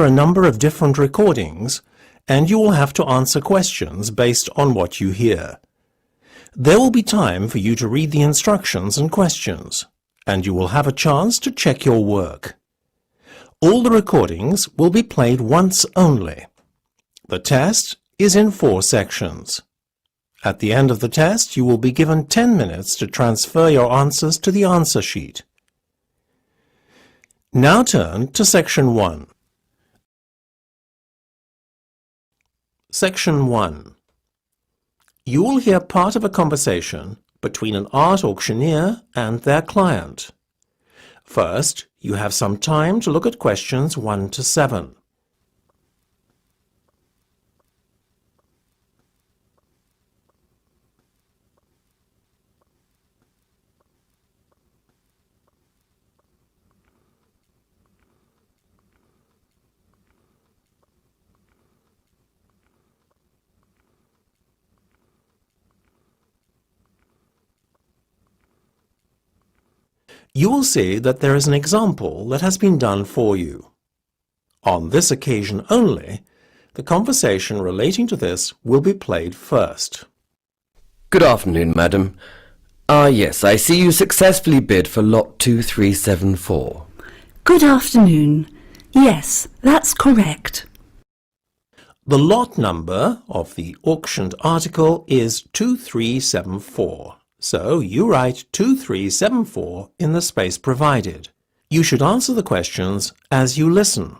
a number of different recordings, and you will have to answer questions based on what you hear. There will be time for you to read the instructions and questions, and you will have a chance to check your work. All the recordings will be played once only. The test is in 4 sections. At the end of the test, you will be given 10 minutes to transfer your answers to the answer sheet. Now turn to Section 1. Section 1. You will hear part of a conversation between an art auctioneer and their client. First, you have some time to look at questions 1 to 7. You will see that there is an example that has been done for you. On this occasion only, the conversation relating to this will be played first. Good afternoon, madam. Yes, I see you successfully bid for lot 2374. Good afternoon. Yes, that's correct. The lot number of the auctioned article is 2374. So you write 2374 in the space provided. You should answer the questions as you listen,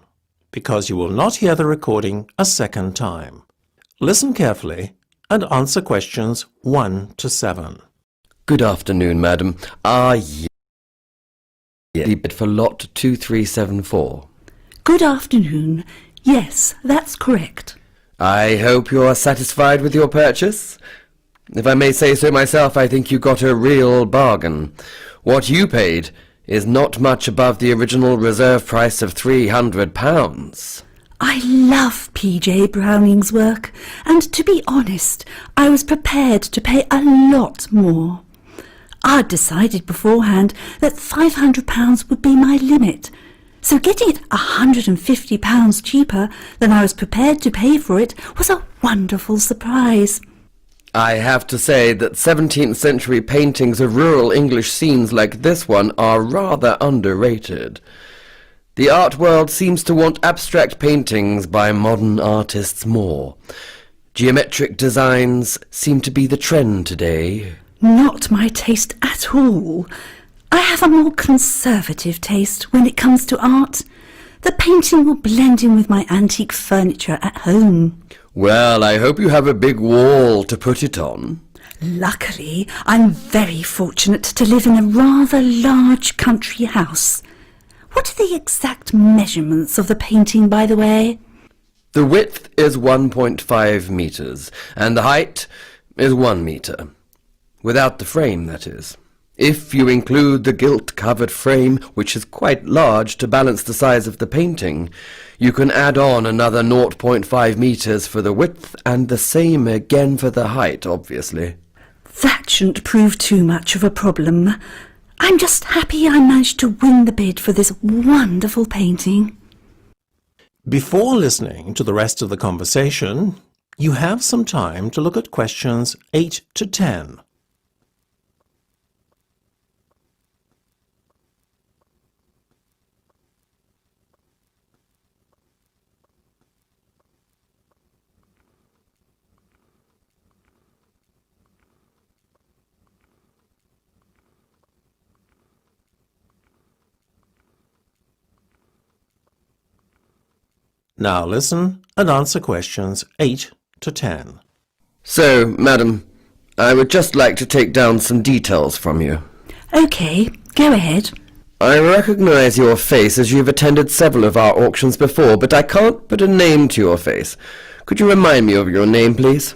because you will not hear the recording a second time. Listen carefully and answer questions 1 to 7. Good afternoon, madam. Yes, bid for lot 2374. Good afternoon. Yes, that's correct. I hope you are satisfied with your purchase. If I may say so myself, I think you got a real bargain. What you paid is not much above the original reserve price of £300. I love P.J. Browning's work, and to be honest, I was prepared to pay a lot more. I'd decided beforehand that £500 would be my limit, so getting it £150 cheaper than I was prepared to pay for it was a wonderful surprise. I have to say that 17th century paintings of rural English scenes like this one are rather underrated. The art world seems to want abstract paintings by modern artists more. Geometric designs seem to be the trend today. Not my taste at all. I have a more conservative taste when it comes to art. The painting will blend in with my antique furniture at home. Well, I hope you have a big wall to put it on. Luckily, I'm very fortunate to live in a rather large country house. What are the exact measurements of the painting, by the way? The width is 1.5 meters, and the height is 1 meter. Without the frame, that is. If you include the gilt-covered frame, which is quite large to balance the size of the painting, you can add on another 0.5 meters for the width and the same again for the height, obviously. That shouldn't prove too much of a problem. I'm just happy I managed to win the bid for this wonderful painting. Before listening to the rest of the conversation, you have some time to look at questions 8 to 10. Now listen and answer questions 8 to 10. So, madam, I would just like to take down some details from you. OK, go ahead. I recognize your face as you've attended several of our auctions before, but I can't put a name to your face. Could you remind me of your name, please?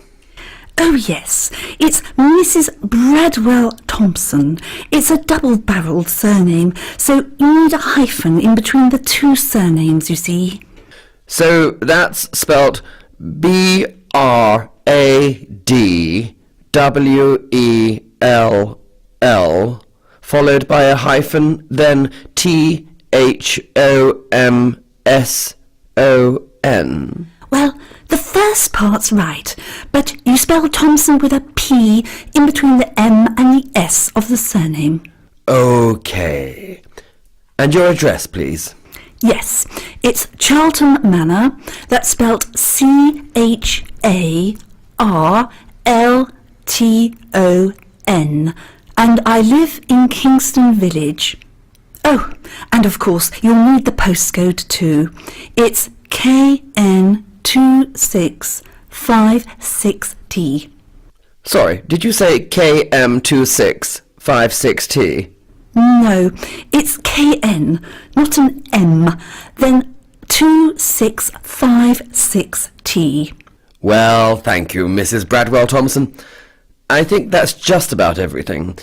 Oh yes, it's Mrs. Bradwell Thompson. It's a double-barrelled surname, so you need a hyphen in between the two surnames, you see. So that's spelt B-R-A-D-W-E-L-L, followed by a hyphen, then T-H-O-M-S Well, the first part's right, but you spell Thompson with a P in between the M and the S of the surname. OK. And your address, please? Yes, it's Charlton Manor, that's spelt CHARLTON, and I live in Kingston Village. Oh, and of course, you'll need the postcode too. It's KN2656T. Sorry, did you say KM2656T? No, it's KN, not an M, then 2656T. Well, thank you, Mrs. Bradwell Thompson. I think that's just about everything.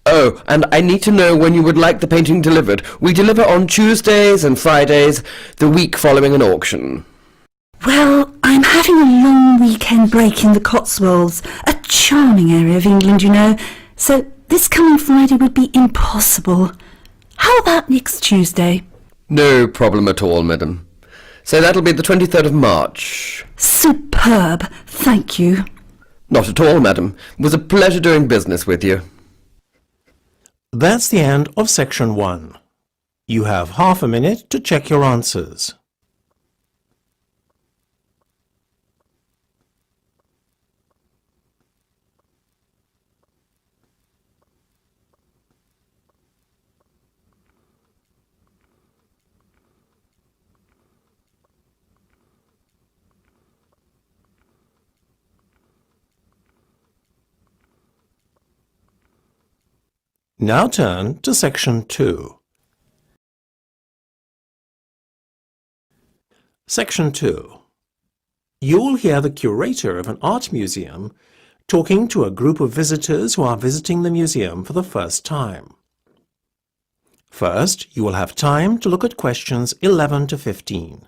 Oh, and I need to know when you would like the painting delivered. We deliver on Tuesdays and Fridays, the week following an auction. Well, I'm having a long weekend break in the Cotswolds, a charming area of England, you know, so this coming Friday would be impossible. How about next Tuesday? No problem at all, madam. So that'll be the 23rd of March. Superb, thank you. Not at all, madam. It was a pleasure doing business with you. That's the end of section 1. You have half a minute to check your answers. Now turn to section 2. Section 2. You will hear the curator of an art museum talking to a group of visitors who are visiting the museum for the first time. First, you will have time to look at questions 11 to 15.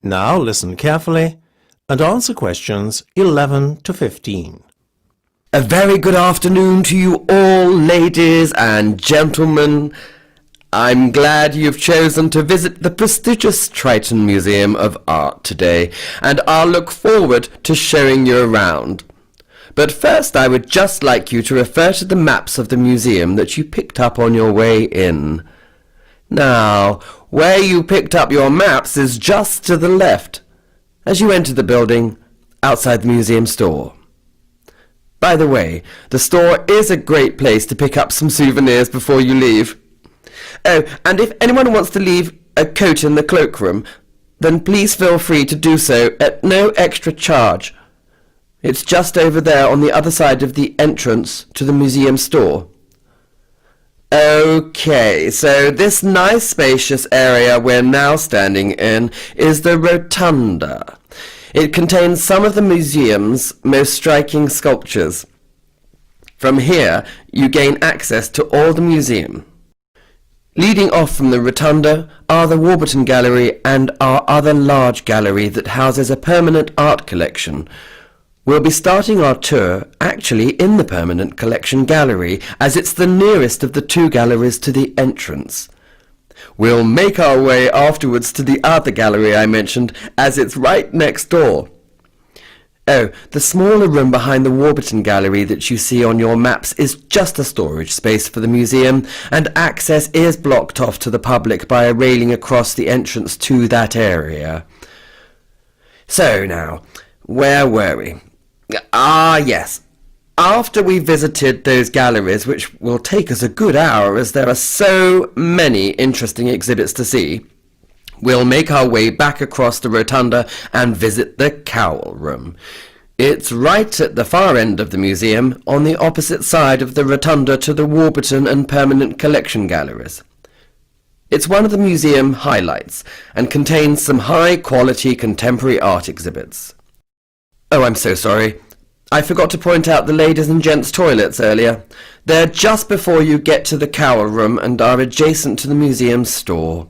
Now listen carefully and answer questions 11 to 15. A very good afternoon to you all, ladies and gentlemen. I'm glad you've chosen to visit the prestigious Triton Museum of Art today, and I'll look forward to showing you around. But first I would just like you to refer to the maps of the museum that you picked up on your way in. Now, where you picked up your maps is just to the left, as you enter the building outside the museum store. By the way, the store is a great place to pick up some souvenirs before you leave. Oh, and if anyone wants to leave a coat in the cloakroom, then please feel free to do so at no extra charge. It's just over there on the other side of the entrance to the museum store. Okay, so this nice spacious area we're now standing in is the Rotunda. It contains some of the museum's most striking sculptures. From here, you gain access to all the museum. Leading off from the Rotunda are the Warburton Gallery and our other large gallery that houses a permanent art collection. We'll be starting our tour actually in the Permanent Collection Gallery, as it's the nearest of the two galleries to the entrance. We'll make our way afterwards to the other gallery I mentioned, as it's right next door. Oh, the smaller room behind the Warburton Gallery that you see on your maps is just a storage space for the museum, and access is blocked off to the public by a railing across the entrance to that area. So now, where were we? Ah, yes. After we visited those galleries, which will take us a good hour as there are so many interesting exhibits to see, we'll make our way back across the Rotunda and visit the Cowl Room. It's right at the far end of the museum, on the opposite side of the Rotunda to the Warburton and Permanent Collection Galleries. It's one of the museum highlights and contains some high-quality contemporary art exhibits. Oh, I'm so sorry. I forgot to point out the ladies' and gents' toilets earlier. They're just before you get to the cowl room and are adjacent to the museum store.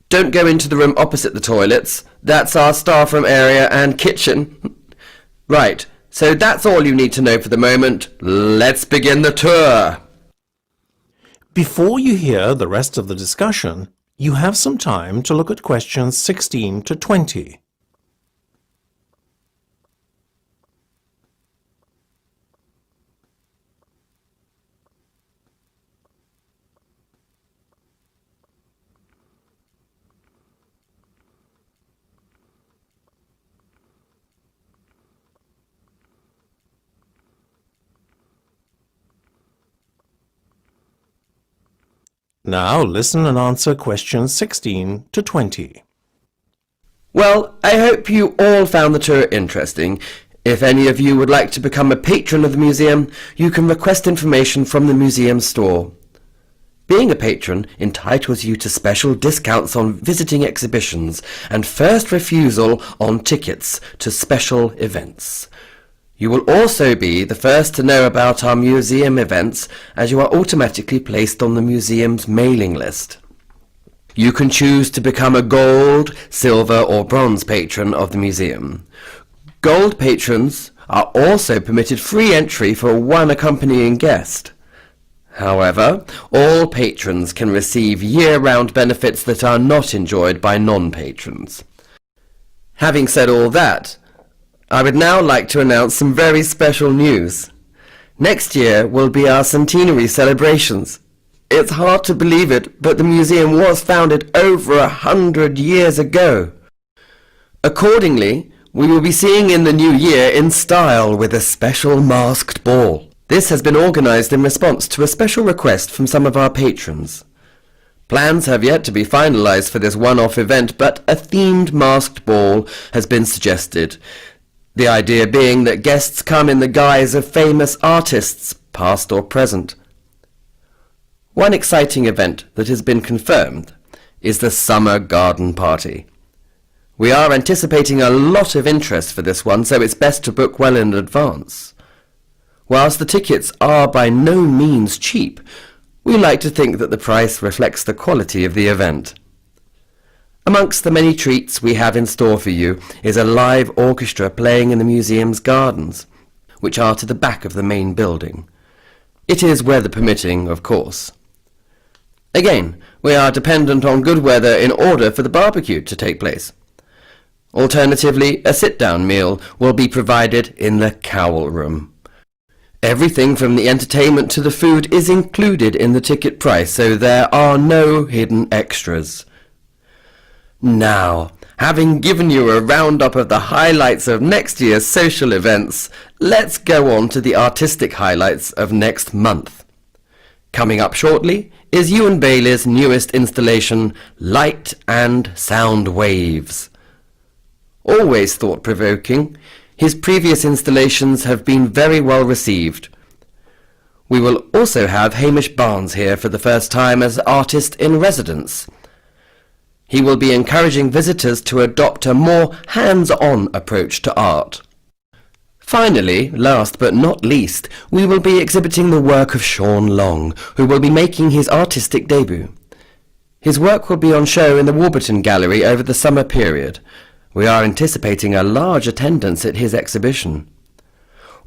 Don't go into the room opposite the toilets. That's our staff room area and kitchen. Right, so that's all you need to know for the moment. Let's begin the tour. Before you hear the rest of the discussion, you have some time to look at questions 16 to 20. Now listen and answer questions 16 to 20. Well, I hope you all found the tour interesting. If any of you would like to become a patron of the museum, you can request information from the museum store. Being a patron entitles you to special discounts on visiting exhibitions and first refusal on tickets to special events. You will also be the first to know about our museum events, as you are automatically placed on the museum's mailing list. You can choose to become a gold, silver or bronze patron of the museum. Gold patrons are also permitted free entry for one accompanying guest. However, all patrons can receive year-round benefits that are not enjoyed by non-patrons. Having said all that, I would now like to announce some very special news. Next year will be our Centenary Celebrations. It's hard to believe it, but the museum was founded over 100 years ago. Accordingly, we will be seeing in the new year in style with a special masked ball. This has been organised in response to a special request from some of our patrons. Plans have yet to be finalised for this one-off event, but a themed masked ball has been suggested. The idea being that guests come in the guise of famous artists, past or present. One exciting event that has been confirmed is the Summer Garden Party. We are anticipating a lot of interest for this one, so it's best to book well in advance. Whilst the tickets are by no means cheap, we like to think that the price reflects the quality of the event. Amongst the many treats we have in store for you is a live orchestra playing in the museum's gardens, which are to the back of the main building. It is weather permitting, of course. Again, we are dependent on good weather in order for the barbecue to take place. Alternatively, a sit-down meal will be provided in the cowl room. Everything from the entertainment to the food is included in the ticket price, so there are no hidden extras. Now, having given you a roundup of the highlights of next year's social events, let's go on to the artistic highlights of next month. Coming up shortly is Ewan Bailey's newest installation, Light and Sound Waves. Always thought-provoking, his previous installations have been very well received. We will also have Hamish Barnes here for the first time as artist-in-residence. He will be encouraging visitors to adopt a more hands-on approach to art. Finally, last but not least, we will be exhibiting the work of Sean Long, who will be making his artistic debut. His work will be on show in the Warburton Gallery over the summer period. We are anticipating a large attendance at his exhibition.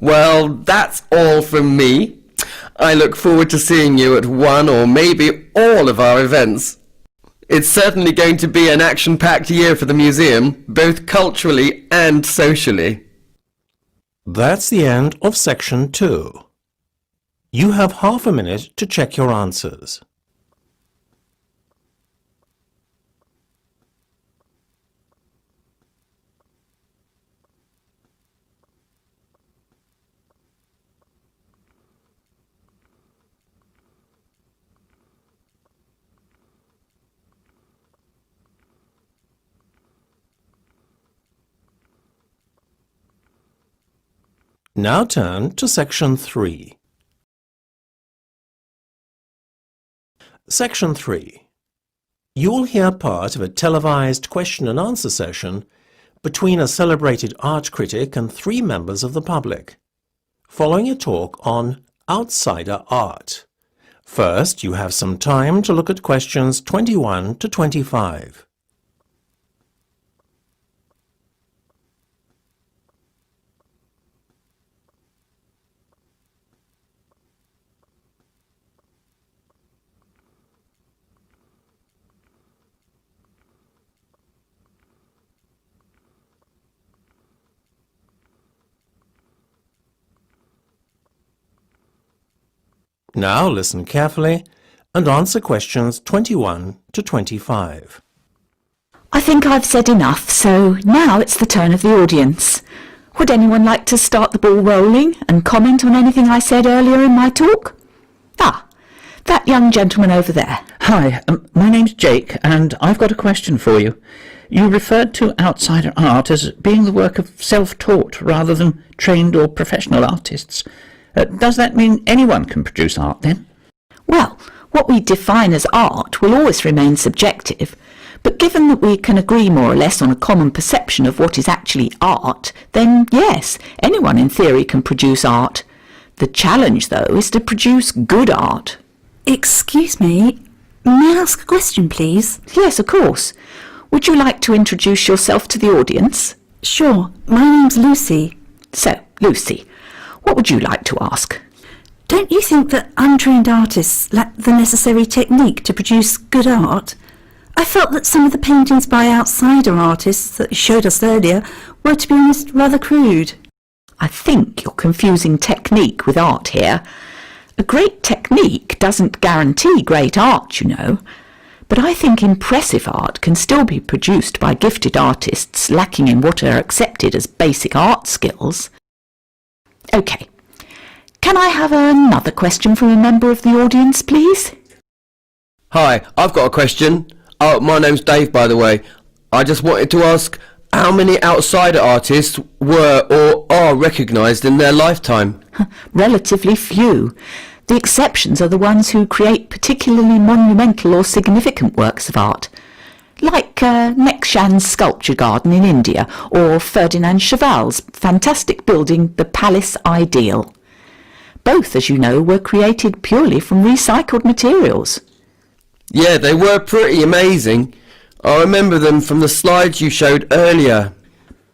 Well, that's all from me. I look forward to seeing you at one or maybe all of our events. It's certainly going to be an action-packed year for the museum, both culturally and socially. That's the end of section 2. You have half a minute to check your answers. Now turn to section 3. Section 3. You will hear part of a televised question and answer session between a celebrated art critic and 3 members of the public. following a talk on outsider art. First, you have some time to look at questions 21 to 25. Now listen carefully and answer questions 21 to 25. I think I've said enough, so now it's the turn of the audience. Would anyone like to start the ball rolling and comment on anything I said earlier in my talk? That young gentleman over there. Hi, my name's Jake, and I've got a question for you. You referred to outsider art as being the work of self-taught rather than trained or professional artists. Does that mean anyone can produce art, then? Well, what we define as art will always remain subjective, but given that we can agree more or less on a common perception of what is actually art, then yes, anyone in theory can produce art. The challenge, though, is to produce good art. Excuse me, may I ask a question, please? Yes, of course. Would you like to introduce yourself to the audience? Sure, my name's Lucy. So, Lucy, what would you like to ask? Don't you think that untrained artists lack the necessary technique to produce good art? I felt that some of the paintings by outsider artists that you showed us earlier were, to be honest, rather crude. I think you're confusing technique with art here. A great technique doesn't guarantee great art, you know. But I think impressive art can still be produced by gifted artists lacking in what are accepted as basic art skills. OK. Can I have another question from a member of the audience, please? Hi, I've got a question. Oh, my name's Dave, by the way. I just wanted to ask how many outsider artists were or are recognised in their lifetime? Relatively few. The exceptions are the ones who create particularly monumental or significant works of art, like Nekshan's sculpture garden in India, or Ferdinand Cheval's fantastic building, the Palace Ideal. Both, as you know, were created purely from recycled materials. Yeah, they were pretty amazing. I remember them from the slides you showed earlier.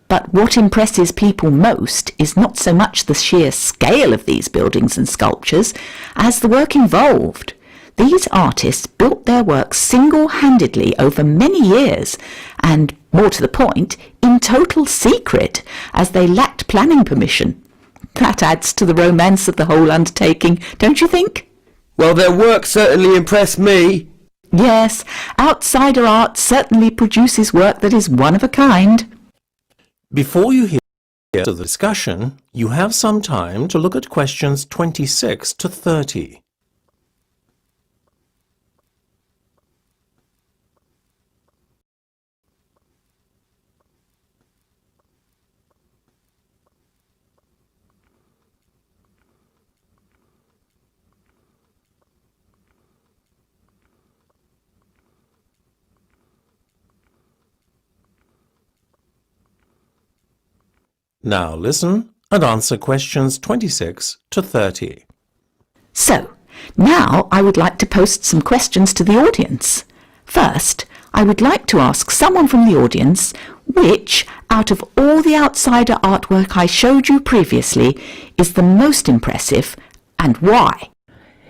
But what impresses people most is not so much the sheer scale of these buildings and sculptures as the work involved. These artists built their work single-handedly over many years and, more to the point, in total secret, as they lacked planning permission. That adds to the romance of the whole undertaking, don't you think? Well, their work certainly impressed me. Yes, outsider art certainly produces work that is one of a kind. Before you hear the discussion, you have some time to look at questions 26 to 30. Now listen and answer questions 26 to 30. So, now I would like to post some questions to the audience. First, I would like to ask someone from the audience which, out of all the outsider artwork I showed you previously, is the most impressive and why.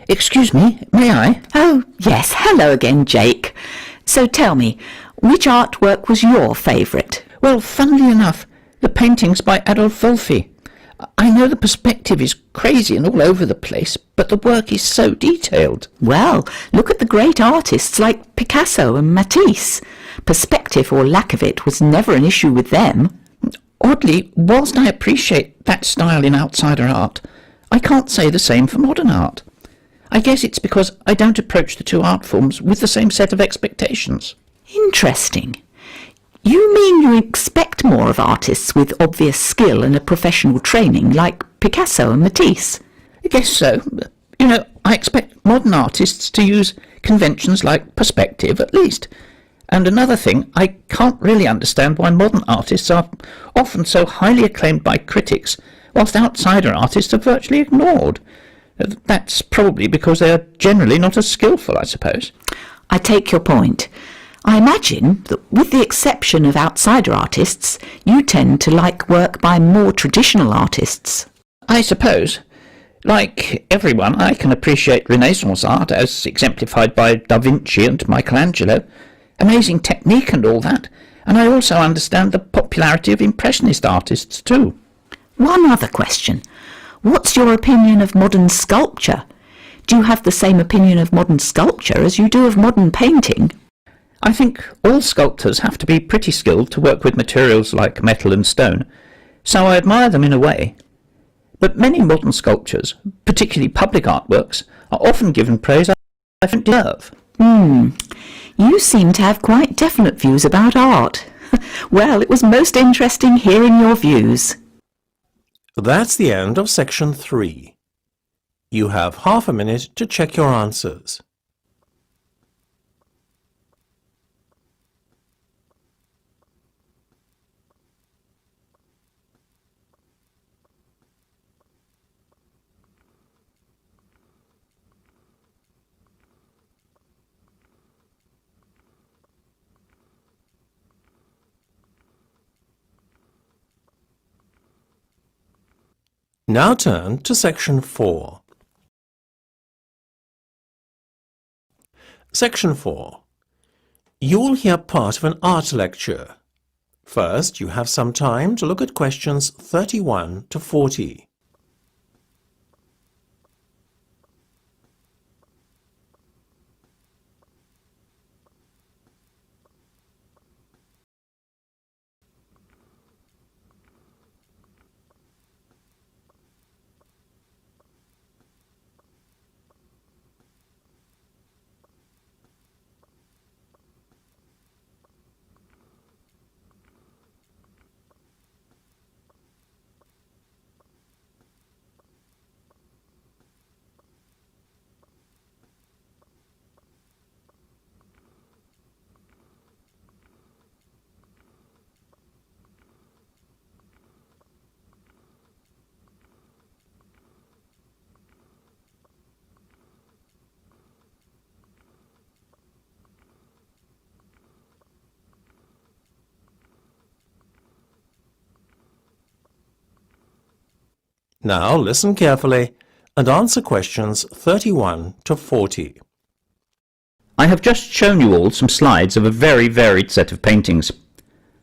Excuse me, may I? Oh, yes, hello again, Jake. So tell me, which artwork was your favourite? Well, funnily enough, the paintings by Adolf Wolfi. I know the perspective is crazy and all over the place, but the work is so detailed. Well, look at the great artists like Picasso and Matisse. Perspective or lack of it was never an issue with them. Oddly, whilst I appreciate that style in outsider art, I can't say the same for modern art. I guess it's because I don't approach the two art forms with the same set of expectations. Interesting. You mean you expect more of artists with obvious skill and a professional training, like Picasso and Matisse? I guess so. You know, I expect modern artists to use conventions like perspective, at least. And another thing, I can't really understand why modern artists are often so highly acclaimed by critics, whilst outsider artists are virtually ignored. That's probably because they are generally not as skillful, I suppose. I take your point. I imagine that with the exception of outsider artists, you tend to like work by more traditional artists. I suppose. Like everyone, I can appreciate Renaissance art as exemplified by Da Vinci and Michelangelo. Amazing technique and all that. And I also understand the popularity of Impressionist artists too. One other question. What's your opinion of modern sculpture? Do you have the same opinion of modern sculpture as you do of modern painting? I think all sculptors have to be pretty skilled to work with materials like metal and stone, so I admire them in a way. But many modern sculptures, particularly public artworks, are often given praise I don't deserve. You seem to have quite definite views about art. Well, it was most interesting hearing your views. That's the end of section 3. You have half a minute to check your answers. Now turn to section 4. Section 4. You will hear part of an art lecture. First, you have some time to look at questions 31 to 40. Now listen carefully and answer questions 31 to 40. I have just shown you all some slides of a very varied set of paintings.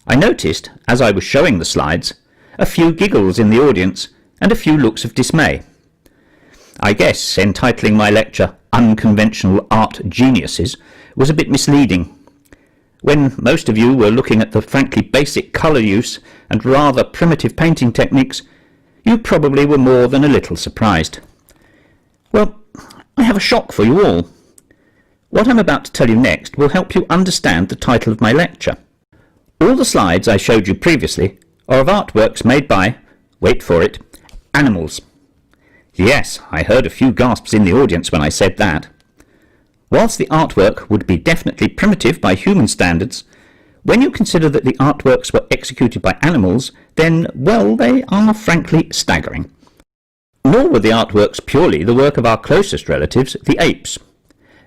I noticed, as I was showing the slides, a few giggles in the audience and a few looks of dismay. I guess entitling my lecture Unconventional Art Geniuses was a bit misleading. When most of you were looking at the frankly basic colour use and rather primitive painting techniques, you probably were more than a little surprised. Well, I have a shock for you all. What I'm about to tell you next will help you understand the title of my lecture. All the slides I showed you previously are of artworks made by, wait for it, animals. Yes, I heard a few gasps in the audience when I said that. Whilst the artwork would be definitely primitive by human standards, when you consider that the artworks were executed by animals, then, well, they are frankly staggering. Nor were the artworks purely the work of our closest relatives, the apes.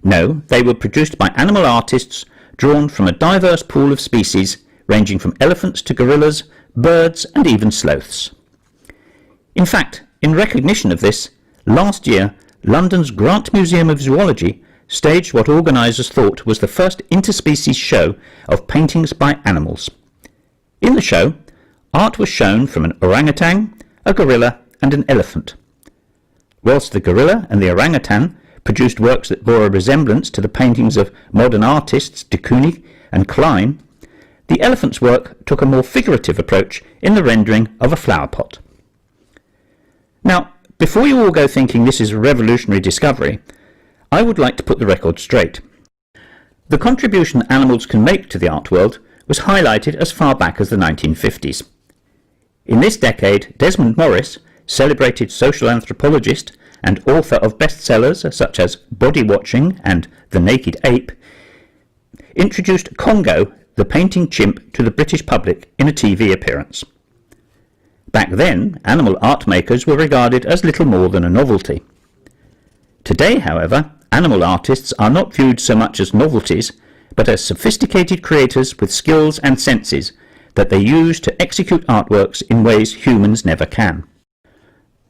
No, they were produced by animal artists, drawn from a diverse pool of species, ranging from elephants to gorillas, birds and even sloths. In fact, in recognition of this, last year, London's Grant Museum of Zoology staged what organisers thought was the first interspecies show of paintings by animals. In the show, art was shown from an orangutan, a gorilla and an elephant. Whilst the gorilla and the orangutan produced works that bore a resemblance to the paintings of modern artists de Kooning and Klein, the elephant's work took a more figurative approach in the rendering of a flower pot. Now, before you all go thinking this is a revolutionary discovery, I would like to put the record straight. The contribution animals can make to the art world was highlighted as far back as the 1950s. In this decade, Desmond Morris, celebrated social anthropologist and author of bestsellers such as Body Watching and The Naked Ape, introduced Congo, the painting chimp, to the British public in a TV appearance. Back then, animal art makers were regarded as little more than a novelty. Today, however, animal artists are not viewed so much as novelties, but as sophisticated creators with skills and senses that they use to execute artworks in ways humans never can.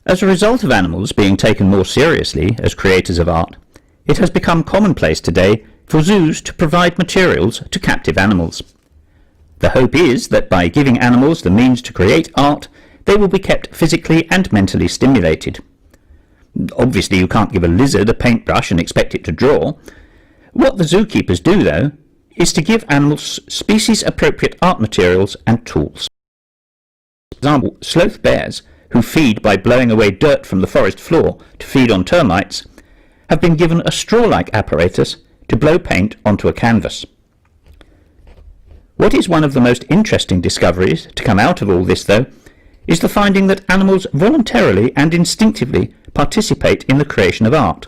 As a result of animals being taken more seriously as creators of art, it has become commonplace today for zoos to provide materials to captive animals. The hope is that by giving animals the means to create art, they will be kept physically and mentally stimulated. Obviously, you can't give a lizard a paintbrush and expect it to draw. What the zookeepers do, though, is to give animals species-appropriate art materials and tools. For example, sloth bears, who feed by blowing away dirt from the forest floor to feed on termites, have been given a straw-like apparatus to blow paint onto a canvas. What is one of the most interesting discoveries to come out of all this, though, is the finding that animals voluntarily and instinctively participate in the creation of art.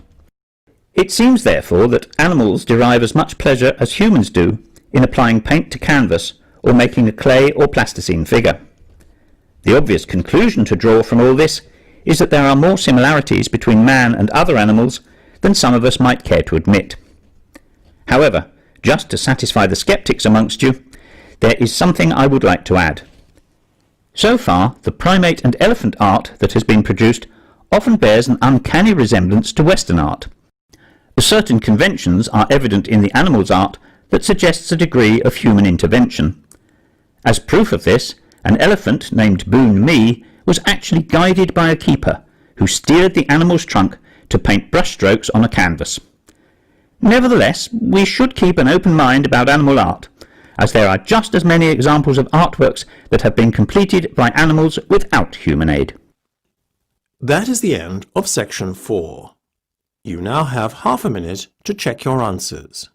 It seems, therefore, that animals derive as much pleasure as humans do in applying paint to canvas or making a clay or plasticine figure. The obvious conclusion to draw from all this is that there are more similarities between man and other animals than some of us might care to admit. However, just to satisfy the sceptics amongst you, there is something I would like to add. So far, the primate and elephant art that has been produced often bears an uncanny resemblance to Western art. Certain conventions are evident in the animal's art that suggests a degree of human intervention. As proof of this, an elephant named Boon Me was actually guided by a keeper who steered the animal's trunk to paint brushstrokes on a canvas. Nevertheless, we should keep an open mind about animal art, as there are just as many examples of artworks that have been completed by animals without human aid. That is the end of section 4. You now have half a minute to check your answers.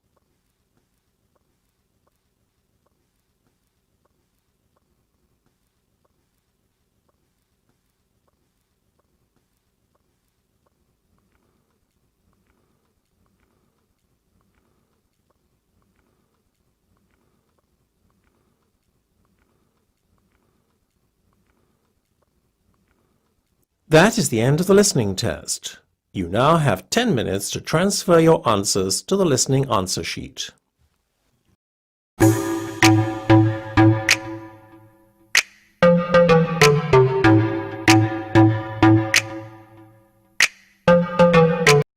That is the end of the listening test. You now have 10 minutes to transfer your answers to the listening answer sheet.